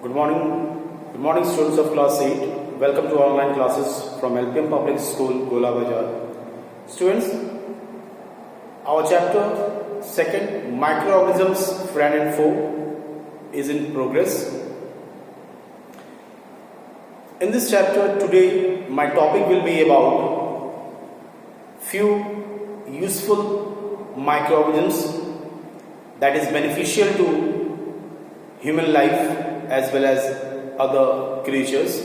Good morning. Good morning, students of class 8. Welcome to online classes from LPM Public School, Gola Bajar. Students, our chapter 2nd, Microorganisms, Friend and Foe, is in progress. In this chapter today, my topic will be about few useful microorganisms that is beneficial to human life as well as other creatures.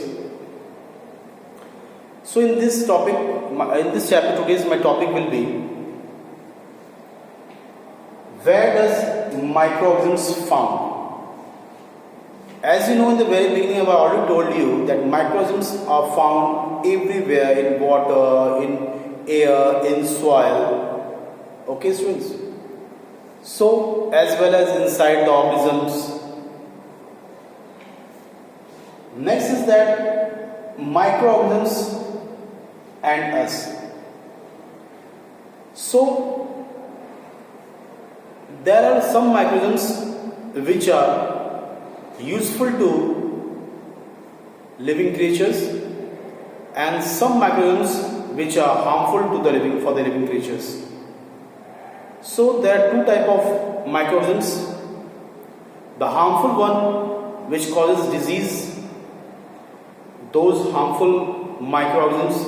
So in this topic, in this chapter today's my topic will be, where does microorganisms found? As you know, in the very beginning I already told you that microorganisms are found everywhere, in water, in air, in soil. Okay, students? So as well as inside the organisms. Next is that microorganisms and us. So there are some microorganisms which are useful to living creatures and some microorganisms which are harmful to the living creatures. So there are two types of microorganisms. The harmful one which causes disease. Those harmful microorganisms,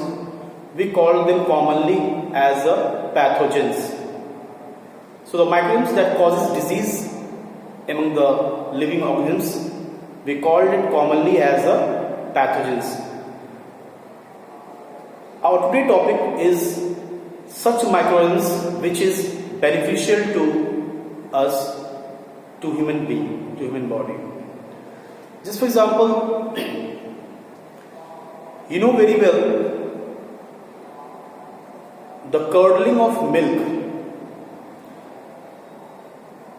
we call them commonly as pathogens. So the microorganisms that causes disease among the living organisms, we called it commonly as pathogens. Our today topic is such microorganisms which is beneficial to us, to human being, to human body. Just for example, you know very well the curdling of milk,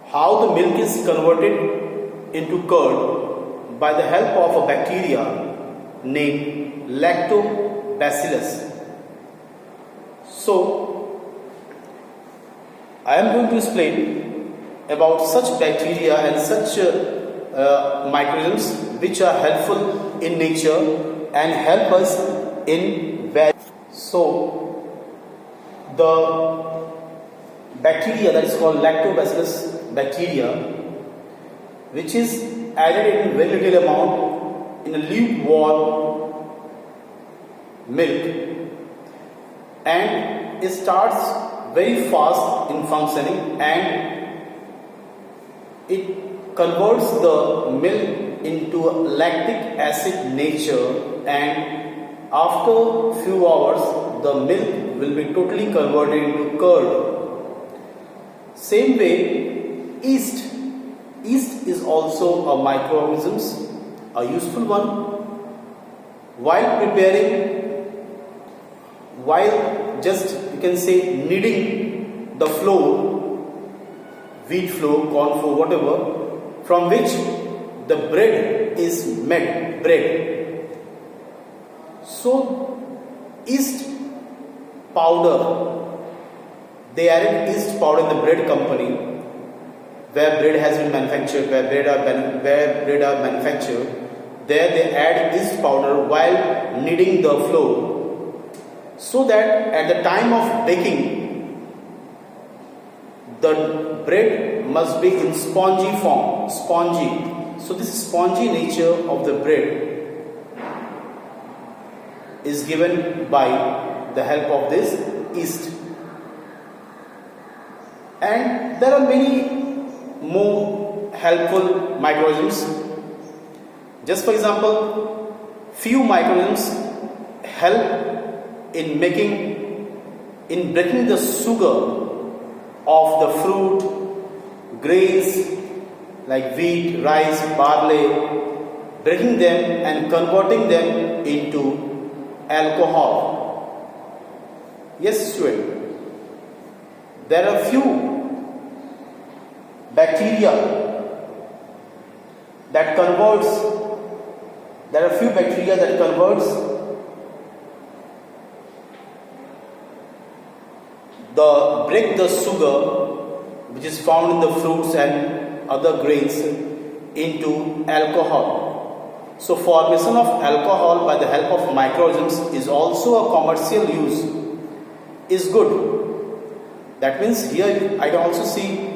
how the milk is converted into curd by the help of a bacteria named lactobacillus. So I am going to explain about such bacteria and such microorganisms which are helpful in nature and help us in various. So the bacteria that is called lactobacillus bacteria, which is added in very little amount in a lukewarm milk, and it starts very fast in functioning and it converts the milk into a lactic acid nature, and after few hours the milk will be totally converted into curd. Same way, yeast is also a microorganism, a useful one. While just you can say kneading the flour, wheat flour, corn flour, whatever, from which the bread is made, bread. So yeast powder, they added yeast powder in the bread company where bread has been manufactured, where bread are manufactured. There they add yeast powder while kneading the flour, so that at the time of baking the bread must be in spongy form, spongy. So this spongy nature of the bread is given by the help of this yeast. And there are many more helpful microorganisms. Just for example, few microorganisms help in breaking the sugar of the fruit, grains like wheat, rice, barley, breaking them and converting them into alcohol. Yes, student. There are few bacteria that converts break the sugar which is found in the fruits and other grains into alcohol. So formation of alcohol by the help of microorganisms is also a commercial use is good. That means here I can also see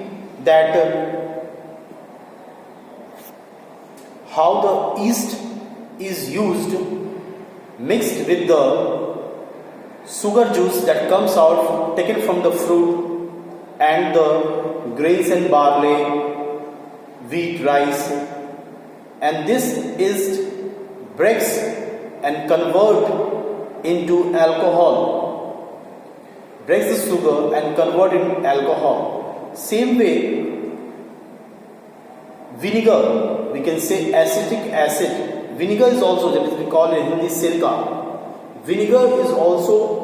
that how the yeast is used mixed with the sugar juice that comes out taken from the fruit and the grains and barley, wheat, rice, and this yeast breaks and convert into alcohol, breaks the sugar and convert into alcohol. Same way, vinegar, we can say acetic acid. Vinegar is also, that is we call it in Hindi sirka. Vinegar is also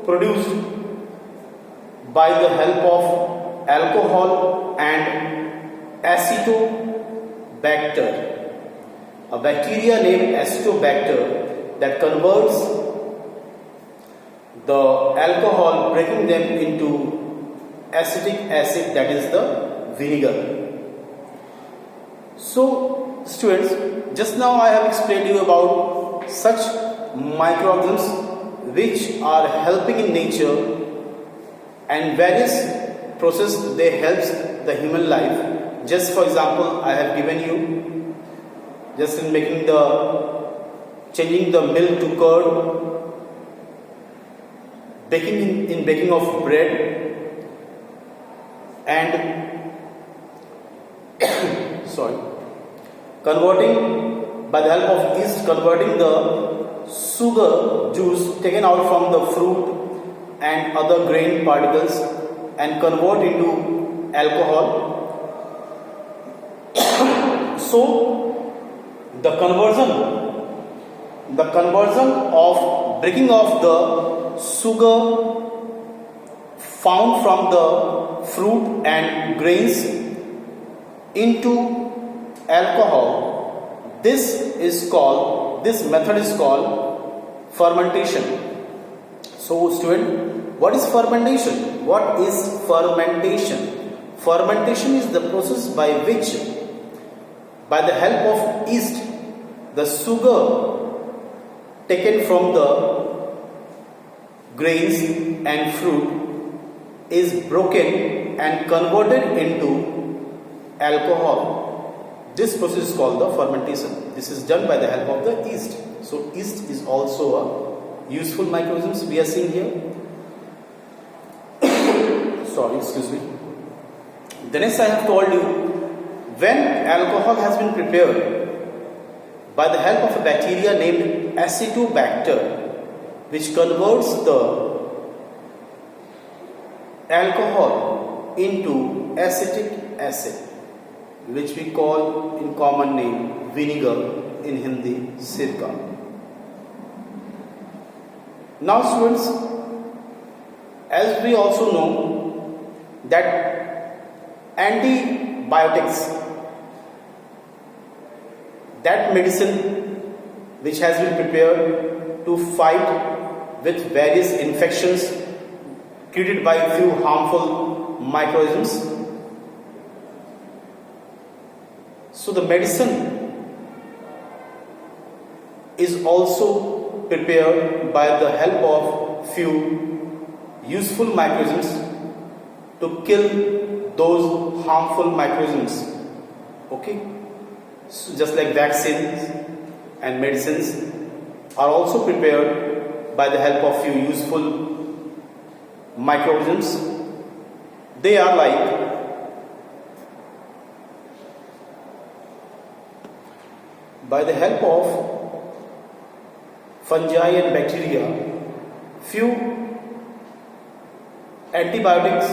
produced by the help of alcohol and acetobacter, a bacteria named acetobacter that converts the alcohol, breaking them into acetic acid, that is the vinegar. So students, just now I have explained you about such microorganisms which are helping in nature and various process they helps the human life. Just for example, I have given you just in making changing the milk to curd, baking of bread, and converting by the help of yeast, converting the sugar juice taken out from the fruit and other grain particles and convert into alcohol. So the conversion of breaking of the sugar found from the fruit and grains into alcohol, this method is called fermentation. So student, what is fermentation? What is fermentation? Fermentation is the process by which, by the help of yeast, the sugar taken from the grains and fruit is broken and converted into alcohol. This process is called the fermentation. This is done by the help of the yeast. So yeast is also a useful microorganism we are seeing here. Excuse me. The next I have told you, when alcohol has been prepared by the help of a bacteria named acetobacter, which converts the alcohol into acetic acid, which we call in common name vinegar, in Hindi sirka. Now students, as we also know that antibiotics, that medicine which has been prepared to fight with various infections created by few harmful microorganisms. So the medicine is also prepared by the help of few useful microorganisms to kill those harmful microorganisms. Okay? So just like vaccines and medicines are also prepared by the help of few useful microorganisms. They are like by the help of fungi and bacteria, few antibiotics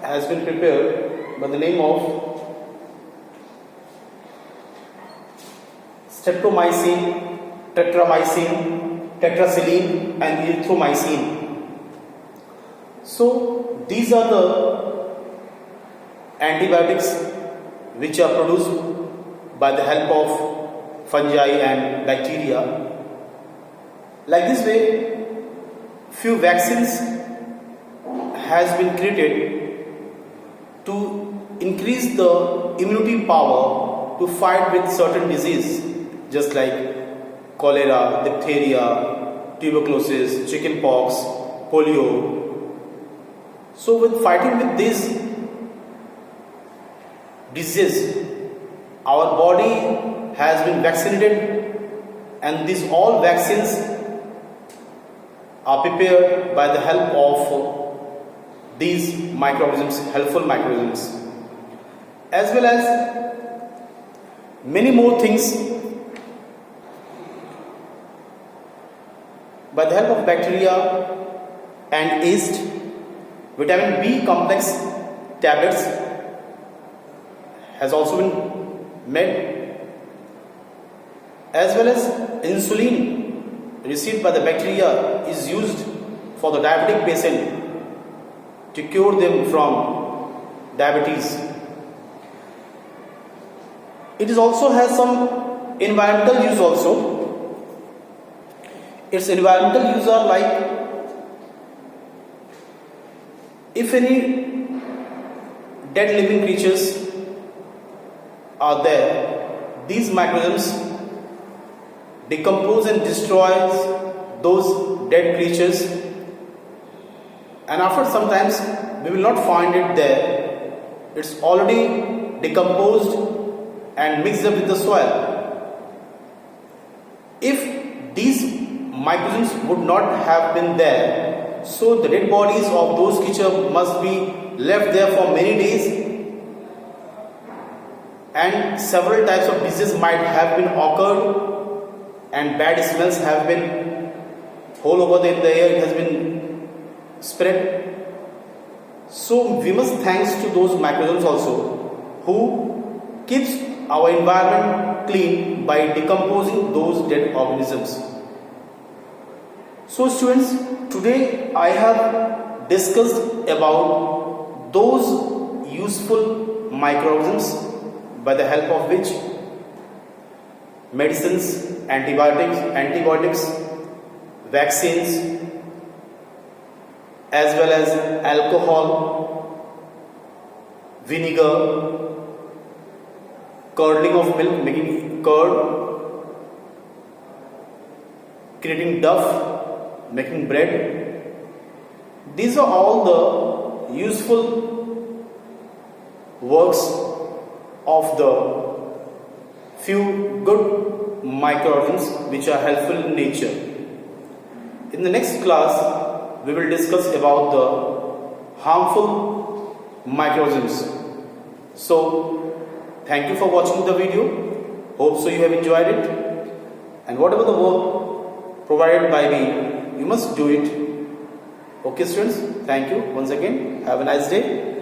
has been prepared by the name of streptomycin, tetramycin, tetracycline and erythromycin. So these are the antibiotics which are produced by the help of fungi and bacteria. Like this way, few vaccines has been created to increase the immunity power to fight with certain disease, just like cholera, diphtheria, tuberculosis, chickenpox, polio. So with fighting with these diseases, our body has been vaccinated, and these all vaccines are prepared by the help of these microorganisms, helpful microorganisms, as well as many more things. By the help of bacteria and yeast, vitamin B complex tablets has also been made, as well as insulin received by the bacteria is used for the diabetic patient to cure them from diabetes. It is also has some environmental use also. Its environmental use are like, if any dead living creatures are there, these microorganisms decompose and destroys those dead creatures, and after some times we will not find it there. It's already decomposed and mixed up with the soil. If these microorganisms would not have been there, so the dead bodies of those creatures must be left there for many days, and several types of diseases might have been occurred, and bad smells have been all over in the air, it has been spread. So we must thanks to those microorganisms also who keeps our environment clean by decomposing those dead organisms. So students, today I have discussed about those useful microorganisms by the help of which medicines, antibiotics, vaccines, as well as alcohol, vinegar, curdling of milk, making curd, creating dough, making bread. These are all the useful works of the few good microorganisms which are helpful in nature. In the next class, we will discuss about the harmful microorganisms. So, thank you for watching the video. Hope so you have enjoyed it. And whatever the work provided by me, you must do it. Okay students, thank you once again. Have a nice day.